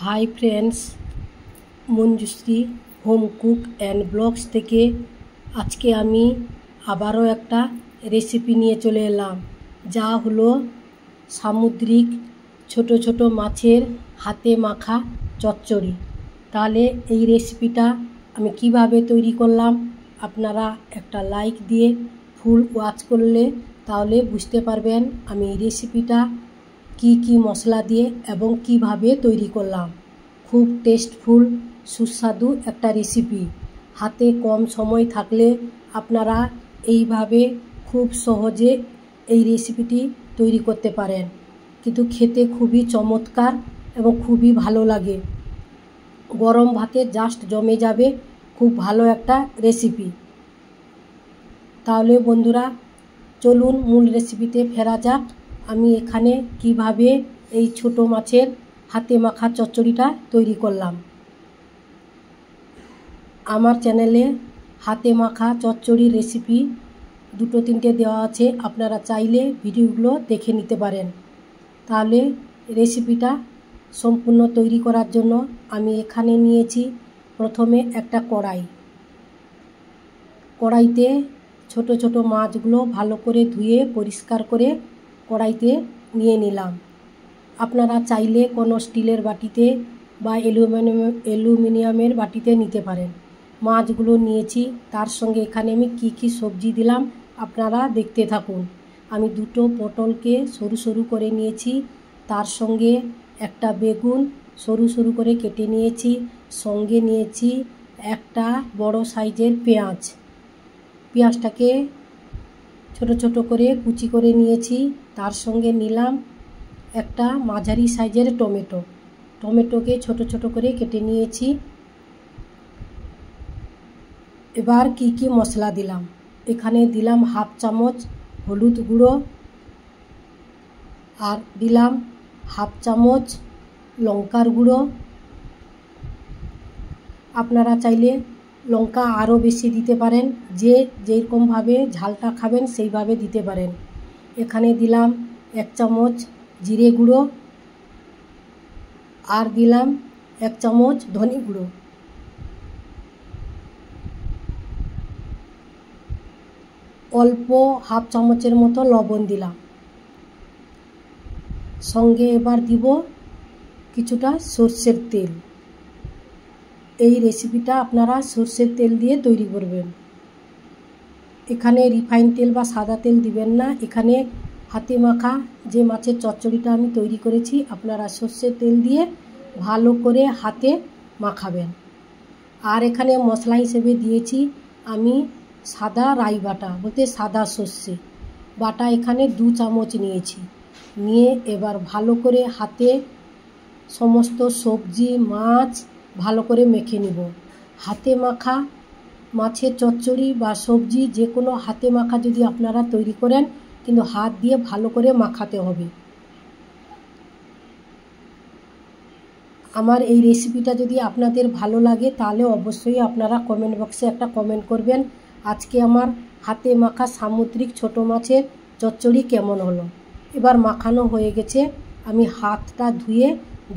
High friends, Manjushree home cook and blogs থেকে আজকে আমি আবারও একটা রেসিপি নিয়ে চলে এলাম, যা হলো সামুদ্রিক ছোট ছোট মাছের হাতে মাখা চচ্চড়ি। তাহলে এই রেসিপিটা আমি কিভাবে তৈরি করলাম আপনারা একটা লাইক দিয়ে ফুল ওয়াচ করলে তাহলে বুঝতে পারবেন আমি এই রেসিপিটা কি মশলা দিয়ে এবং কিভাবে তৈরি করলাম। খুব টেস্টফুল সুস্বাদু একটা রেসিপি। হাতে কম সময় থাকলে আপনারা এইভাবে খুব সহজে এই রেসিপিটি তৈরি করতে পারেন, কিন্তু খেতে খুবই চমৎকার এবং খুবই ভালো লাগে। গরম ভাতে জাস্ট জমে যাবে, খুব ভালো একটা রেসিপি। তাহলে বন্ধুরা চলুন মূল রেসিপিতে ফেরা যাক। আমি এখানে কিভাবে এই ছোট মাছের হাতে মাখা চচ্চড়িটা তৈরি করলাম। আমার চ্যানেলে হাতে মাখা চচ্চড়ির রেসিপি 2-3টে দেওয়া আছে, আপনারা চাইলে ভিডিওগুলো দেখে নিতে পারেন। তাহলে রেসিপিটা সম্পূর্ণ তৈরি করার জন্য আমি এখানে নিয়েছি প্রথমে একটা কড়াইতে ছোট ছোট মাছগুলো ভালো করে ধুয়ে পরিষ্কার করে কড়াইতে নিয়ে নিলাম। আপনারা চাইলে কোনো স্টিলের বাটিতে বা অ্যালুমিনিয়ামের বাটিতে নিতে পারেন। মাছগুলো নিয়েছি, তার সঙ্গে এখানে আমি কি সবজি দিলাম আপনারা দেখতে থাকুন। আমি 2টো পটলকে সরু সরু করে নিয়েছি, তার সঙ্গে একটা বেগুন সরু সরু করে কেটে নিয়েছি, সঙ্গে নিয়েছি একটা বড় সাইজের পেঁয়াজটাকে ছোট ছোট করে কুচি করে নিয়েছি। তার সঙ্গে নিলাম একটা মাঝারি সাইজের টমেটোকে ছোট ছোট করে কেটে নিয়েছি। এবার কি মশলা দিলাম, এখানে দিলাম 1/2 চামচ হলুদ গুঁড়ো, আর দিলাম 1/2 চামচ লঙ্কার গুঁড়ো। আপনারা চাইলে লঙ্কা আরও বেশি দিতে পারেন, যেরকমভাবে ঝালটা খাবেন সেইভাবে দিতে পারেন। এখানে দিলাম 1 চামচ জিরে গুঁড়ো, আর দিলাম 1 চামচ ধনে গুঁড়ো। অল্প 1/2 চামচের মতো লবণ দিলাম। সঙ্গে এবার দিব কিছুটা সর্ষের তেল। এই রেসিপিটা আপনারা সর্ষের তেল দিয়ে তৈরি করবেন। এখানে রিফাইন তেল বা সাদা তেল দিবেন না। এখানে হাতে মাখা যে মাছের চচ্চড়িটা আমি তৈরি করেছি, আপনারা সর্ষের তেল দিয়ে ভালো করে হাতে মাখাবেন। আর এখানে মশলা হিসেবে দিয়েছি আমি সাদা রাই বাটা, বলতে সাদা সর্ষে বাটা, এখানে 2 চামচ নিয়েছি। নিয়ে এবার ভালো করে হাতে সমস্ত সবজি মাছ ভালো করে মেখে নিব। হাতে মাখা মাছের চচ্চড়ি বা সবজি যে কোনো হাতে মাখা যদি আপনারা তৈরি করেন, কিন্তু হাত দিয়ে ভালো করে মাখাতে হবে। আমার এই রেসিপিটা যদি আপনাদের ভালো লাগে তাহলে অবশ্যই আপনারা কমেন্ট বক্সে একটা কমেন্ট করবেন, আজকে আমার হাতে মাখা সামুদ্রিক ছোট মাছের চচ্চড়ি কেমন হলো। এবার মাখানো হয়ে গেছে, আমি হাতটা ধুয়ে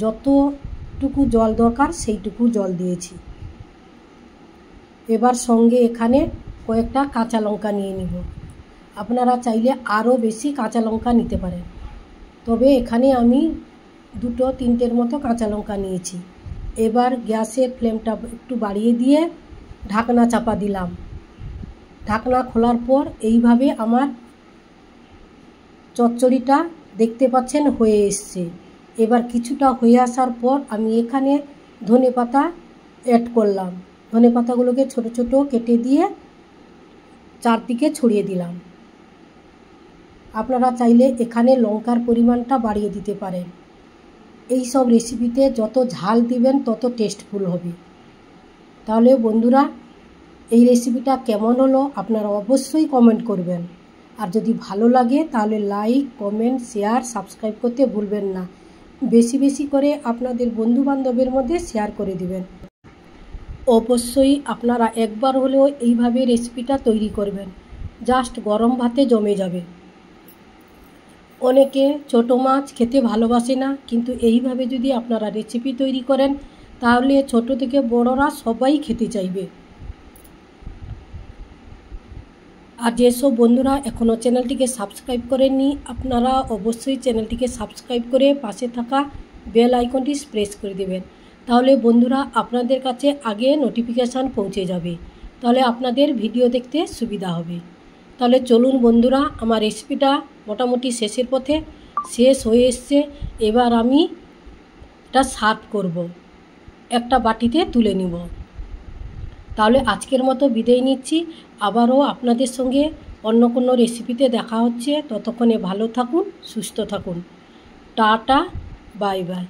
যতটুকু জল দরকার সেইটুকু জল দিয়েছি। এবার সঙ্গে এখানে কয়েকটা কাঁচা লঙ্কা নিয়ে নিব। আপনারা চাইলে আরও বেশি কাঁচা লঙ্কা নিতে পারেন, তবে এখানে আমি 2-3টের মতো কাঁচা লঙ্কা নিয়েছি। এবার গ্যাসের ফ্লেমটা একটু বাড়িয়ে দিয়ে ঢাকনা চাপা দিলাম। ঢাকনা খোলার পর এইভাবে আমার চচ্চড়িটা দেখতে পাচ্ছেন হয়ে এসছে। এবার কিছুটা হয়ে আসার পর আমি এখানে ধনেপাতা অ্যাড করলাম। ধনেপাতাগুলোকে ছোট ছোট কেটে দিয়ে চারদিকে ছড়িয়ে দিলাম। আপনারা চাইলে এখানে লঙ্কার পরিমাণটা বাড়িয়ে দিতে পারেন। এই সব রেসিপিতে যত ঝাল দিবেন তত টেস্টফুল হবে। তাহলে বন্ধুরা এই রেসিপিটা কেমন হলো আপনারা অবশ্যই কমেন্ট করবেন। আর যদি ভালো লাগে তাহলে লাইক, কমেন্ট, শেয়ার, সাবস্ক্রাইব করতে ভুলবেন না। বেশি বেশি করে আপনাদের বন্ধুবান্ধবের মধ্যে শেয়ার করে দিবেন। অবশ্যই আপনারা একবার হলেও এইভাবে রেসিপিটা তৈরি করবেন, জাস্ট গরম ভাতে জমে যাবে। অনেকে ছোটো মাছ খেতে ভালোবাসে না, কিন্তু এইভাবে যদি আপনারা রেসিপি তৈরি করেন তাহলে ছোট থেকে বড়রা সবাই খেতে চাইবে। আর যেসব বন্ধুরা এখনও চ্যানেলটিকে সাবস্ক্রাইব করেননি, আপনারা অবশ্যই চ্যানেলটিকে সাবস্ক্রাইব করে পাশে থাকা বেল আইকনটি প্রেস করে দেবেন। তাহলে বন্ধুরা আপনাদের কাছে আগে নোটিফিকেশান পৌঁছে যাবে, তাহলে আপনাদের ভিডিও দেখতে সুবিধা হবে। তাহলে চলুন বন্ধুরা, আমার রেসিপিটা মোটামুটি শেষের পথে শেষ হয়ে এসছে। এবার আমি এটা সার্ভ করব, একটা বাটিতে তুলে নিব। তাহলে আজকের মতো বিদায় নিচ্ছি। আবারও আপনাদের সঙ্গে অন্য কোনো রেসিপিতে দেখা হচ্ছে। ততক্ষণে ভালো থাকুন, সুস্থ থাকুন। Tata, bye bye.